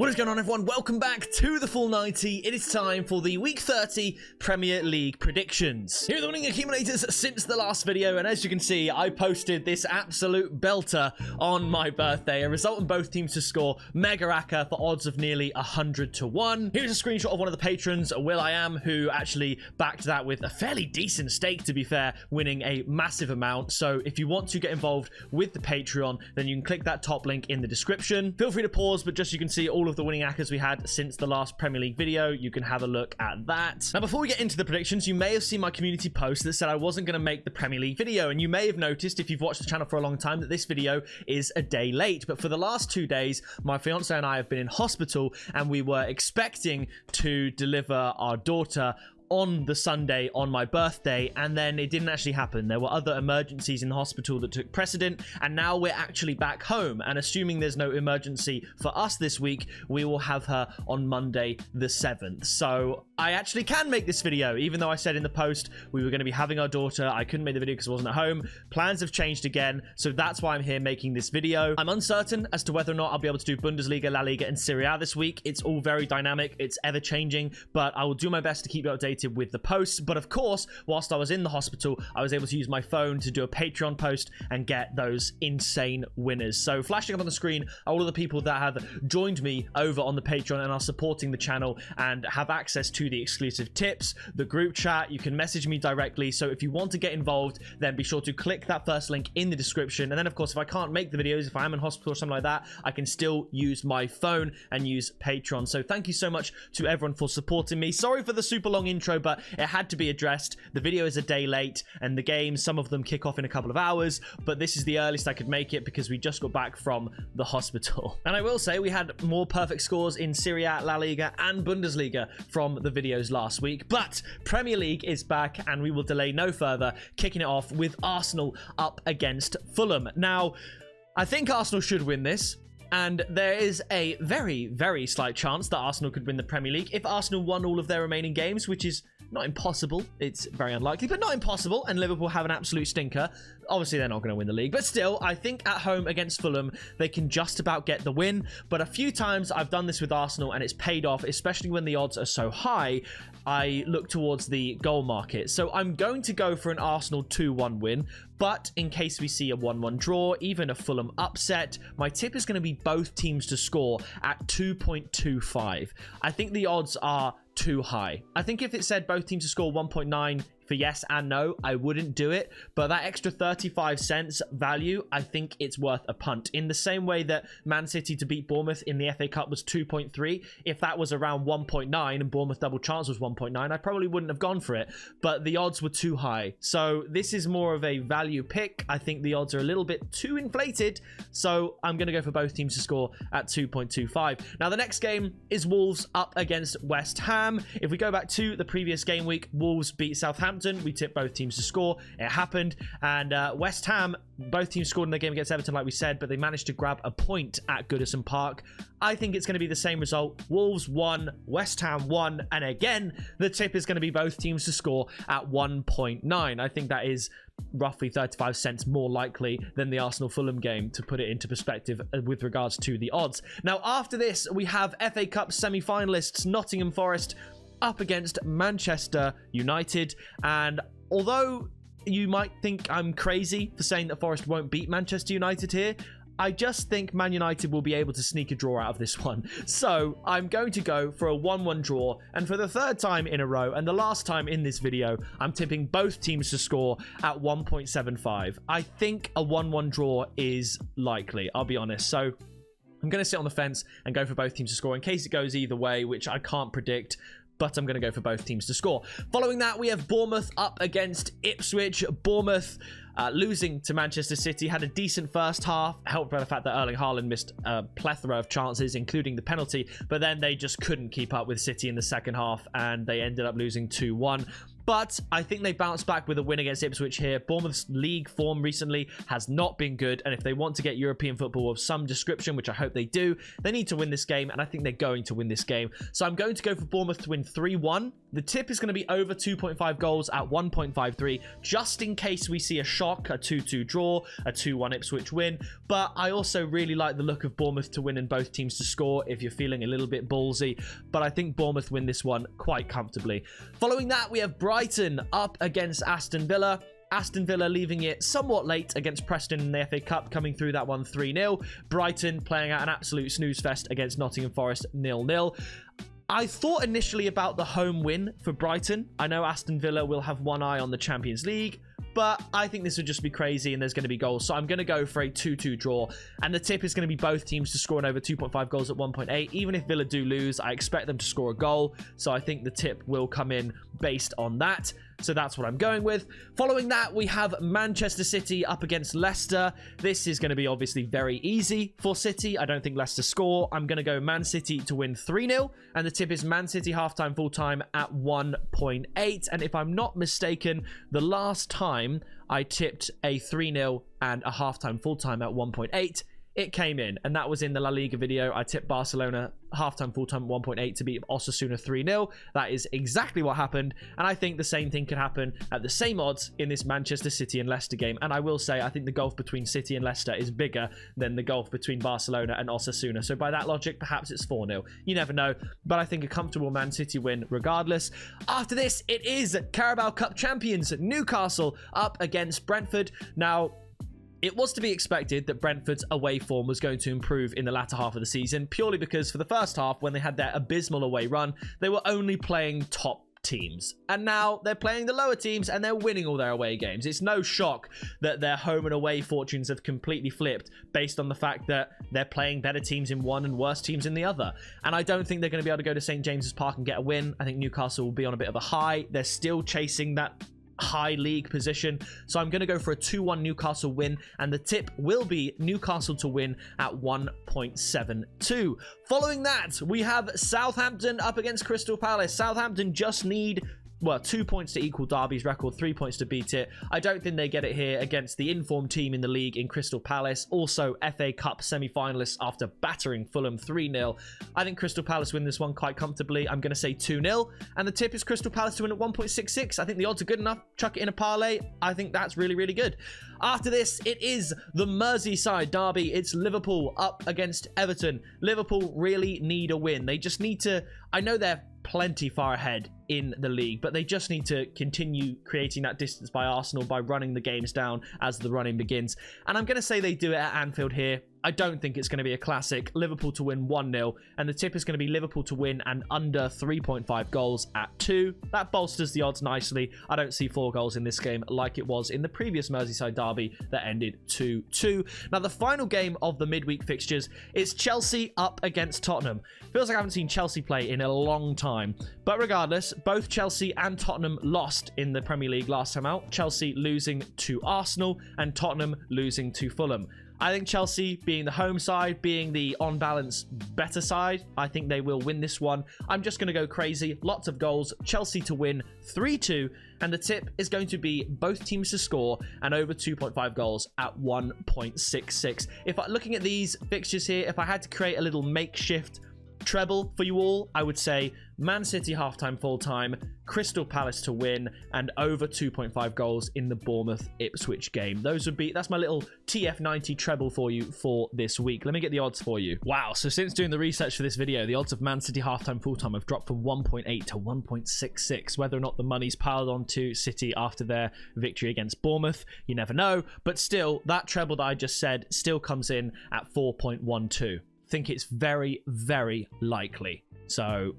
What is going on, everyone? Welcome back to the Full 90. It is time for the Week 30 Premier League predictions. Here are the winning accumulators since the last video, and as you can see, I posted this absolute belter on my birthday. A result in both teams to score mega acca for odds of nearly 100 to 1. Here's a screenshot of one of the patrons, will.i.am, who actually backed that with a fairly decent stake, to be fair, winning a massive amount. So if you want to get involved with the Patreon, then you can click that top link in the description. Feel free to pause, but just so you can see all of the winning accas we had since the last Premier League video, you can have a look at that. Now, before we get into the predictions, you may have seen my community post that said I wasn't going to make the Premier League video, and you may have noticed, if you've watched the channel for a long time, that this video is a day late. But for the last 2 days, my fiance and I have been in hospital, and we were expecting to deliver our daughter on the Sunday on my birthday, and then it didn't actually happen. There were other emergencies in the hospital that took precedent, and now we're actually back home, and assuming there's no emergency for us this week, we will have her on Monday the 7th. So I actually can make this video, even though I said in the post we were going to be having our daughter. I couldn't make the video because I wasn't at home. Plans have changed again, so that's why I'm here making this video. I'm uncertain as to whether or not I'll be able to do Bundesliga, La Liga, and Serie A this week. It's all very dynamic, it's ever changing, but I will do my best to keep you updated with the posts. But of course, whilst I was in the hospital, I was able to use my phone to do a Patreon post and get those insane winners. So flashing up on the screen are all of the people that have joined me over on the Patreon and are supporting the channel and have access to the exclusive tips, the group chat. You can message me directly. So if you want to get involved, then be sure to click that first link in the description. And then of course, if I can't make the videos, if I am in hospital or something like that, I can still use my phone and use Patreon. So thank you so much to everyone for supporting me. Sorry for the super long intro, but it had to be addressed. The video is a day late, and the games, some of them kick off in a couple of hours, but this is the earliest I could make it because we just got back from the hospital. And I will say we had more perfect scores in Serie A, La Liga, and Bundesliga from the videos last week, but Premier League is back, and we will delay no further, kicking it off with Arsenal up against Fulham. Now, I think Arsenal should win this, and there is a very, very slight chance that Arsenal could win the Premier League if Arsenal won all of their remaining games, which is not impossible. It's very unlikely, but not impossible. And Liverpool have an absolute stinker. Obviously, they're not going to win the league, but still, I think at home against Fulham, they can just about get the win. But a few times I've done this with Arsenal, and it's paid off, especially when the odds are so high. I look towards the goal market. So I'm going to go for an Arsenal 2-1 win. But in case we see a 1-1 draw, even a Fulham upset, my tip is going to be both teams to score at 2.25. I think the odds are too high. I think if it said both teams to score 1.9 for yes and no, I wouldn't do it. But that extra 35 cents value, I think it's worth a punt. In the same way that Man City to beat Bournemouth in the FA Cup was 2.3, if that was around 1.9 and Bournemouth double chance was 1.9, I probably wouldn't have gone for it. But the odds were too high. So this is more of a value pick. I think the odds are a little bit too inflated. So I'm going to go for both teams to score at 2.25. Now, the next game is Wolves up against West Ham. If we go back to the previous game week, Wolves beat Southampton. We tipped both teams to score. It happened. And West Ham, both teams scored in the game against Everton, like we said, but they managed to grab a point at Goodison Park. I think it's going to be the same result. Wolves 1, West Ham 1. And again, the tip is going to be both teams to score at 1.9. I think that is roughly 35 cents more likely than the Arsenal-Fulham game, to put it into perspective with regards to the odds. Now, after this, we have FA Cup semi-finalists Nottingham Forest up against Manchester United. And although you might think I'm crazy for saying that Forest won't beat Manchester United here, I just think Man United will be able to sneak a draw out of this one. So I'm going to go for a 1-1 draw. And for the third time in a row, and the last time in this video, I'm tipping both teams to score at 1.75. I think a 1-1 draw is likely, I'll be honest. So I'm going to sit on the fence and go for both teams to score in case it goes either way, which I can't predict. But I'm going to go for both teams to score. Following that, we have Bournemouth up against Ipswich. Bournemouth losing to Manchester City, had a decent first half, helped by the fact that Erling Haaland missed a plethora of chances, including the penalty, but then they just couldn't keep up with City in the second half, and they ended up losing 2-1. But I think they bounced back with a win against Ipswich here. Bournemouth's league form recently has not been good, and if they want to get European football of some description, which I hope they do, they need to win this game, and I think they're going to win this game. So I'm going to go for Bournemouth to win 3-1. The tip is going to be over 2.5 goals at 1.53, just in case we see a shock, a 2-2 draw, a 2-1 Ipswich win. But I also really like the look of Bournemouth to win and both teams to score if you're feeling a little bit ballsy. But I think Bournemouth win this one quite comfortably. Following that, we have Brighton up against Aston Villa. Aston Villa leaving it somewhat late against Preston in the FA Cup, coming through that one 3-0. Brighton playing out an absolute snooze fest against Nottingham Forest 0-0. I thought initially about the home win for Brighton. I know Aston Villa will have one eye on the Champions League, but I think this would just be crazy and there's going to be goals. So I'm going to go for a 2-2 draw. And the tip is going to be both teams to score over 2.5 goals at 1.8. Even if Villa do lose, I expect them to score a goal. So I think the tip will come in based on that. So that's what I'm going with. Following that, we have Manchester City up against Leicester. This is going to be obviously very easy for City. I don't think Leicester score. I'm going to go Man City to win 3-0. And the tip is Man City halftime, full-time at 1.8. And if I'm not mistaken, the last time I tipped a 3-0 and a halftime, full-time at 1.8, it came in, and that was in the La Liga video. I tipped Barcelona halftime, full-time at 1.8 to beat Osasuna 3-0. That is exactly what happened, and I think the same thing could happen at the same odds in this Manchester City and Leicester game. And I will say, I think the gulf between City and Leicester is bigger than the gulf between Barcelona and Osasuna. So by that logic, perhaps it's 4-0. You never know, but I think a comfortable Man City win regardless. After this, it is Carabao Cup champions Newcastle up against Brentford. Now, it was to be expected that Brentford's away form was going to improve in the latter half of the season, purely because for the first half, when they had their abysmal away run, they were only playing top teams. And now they're playing the lower teams and they're winning all their away games. It's no shock that their home and away fortunes have completely flipped based on the fact that they're playing better teams in one and worse teams in the other. And I don't think they're going to be able to go to St. James's Park and get a win. I think Newcastle will be on a bit of a high. They're still chasing that high league position, so I'm going to go for a 2-1 Newcastle win, and the tip will be Newcastle to win at 1.72. Following that, we have Southampton up against Crystal Palace. Southampton just need 2 points to equal Derby's record, 3 points to beat it. I don't think they get it here against the informed team in the league in Crystal Palace. Also, FA Cup semi-finalists after battering Fulham 3-0. I think Crystal Palace win this one quite comfortably. I'm going to say 2-0. And the tip is Crystal Palace to win at 1.66. I think the odds are good enough. Chuck it in a parlay. I think that's really, really good. After this, it is the Merseyside derby. It's Liverpool up against Everton. Liverpool really need a win. They just need to... I know they're plenty far ahead in the league, but they just need to continue creating that distance by Arsenal by running the games down as the running begins. And I'm going to say they do it at Anfield here. I don't think it's going to be a classic. Liverpool to win 1-0, and the tip is going to be Liverpool to win and under 3.5 goals at 2. That bolsters the odds nicely. I don't see 4 goals in this game like it was in the previous Merseyside derby that ended 2-2. Now, the final game of the midweek fixtures is Chelsea up against Tottenham. Feels like I haven't seen Chelsea play in a long time, but regardless, both Chelsea and Tottenham lost in the Premier League last time out. Chelsea losing to Arsenal and Tottenham losing to Fulham. I think Chelsea, being the home side, being the on balance better side, I think they will win this one. I'm just going to go crazy. Lots of goals. Chelsea to win 3-2. And the tip is going to be both teams to score and over 2.5 goals at 1.66. Looking at these fixtures here, if I had to create a little makeshift treble for you all, I would say Man City halftime, full-time, Crystal Palace to win, and over 2.5 goals in the Bournemouth Ipswich game. That's my little TF90 treble for you for this week. Let me get the odds for you. Wow, so since doing the research for this video, the odds of Man City halftime, full-time have dropped from 1.8 to 1.66. Whether or not the money's piled onto City after their victory against Bournemouth, you never know. But still, that treble that I just said still comes in at 4.12. Think it's very, very likely. So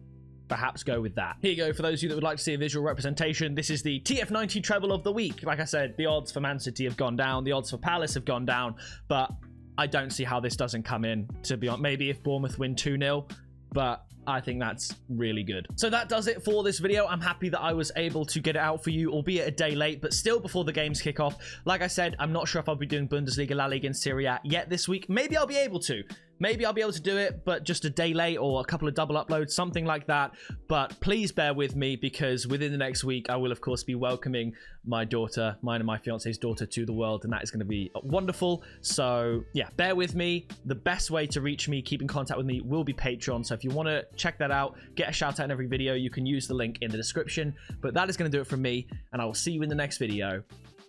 perhaps go with that. Here you go. For those of you that would like to see a visual representation, this is the TF90 treble of the week. Like I said, the odds for Man City have gone down. The odds for Palace have gone down. But I don't see how this doesn't come in, to be honest. Maybe if Bournemouth win 2-0. But I think that's really good. So that does it for this video. I'm happy that I was able to get it out for you, albeit a day late, but still before the games kick off. Like I said, I'm not sure if I'll be doing Bundesliga, La Liga, and Serie A yet this week. Maybe I'll be able to. Maybe I'll be able to do it, but just a day late or a couple of double uploads, something like that. But please bear with me, because within the next week, I will, of course, be welcoming my daughter, mine and my fiance's daughter, to the world, and that is going to be wonderful. So yeah, bear with me. The best way to reach me, keep in contact with me, will be Patreon. So if you want to check that out, get a shout out in every video, you can use the link in the description. But that is going to do it from me, and I will see you in the next video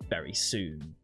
very soon.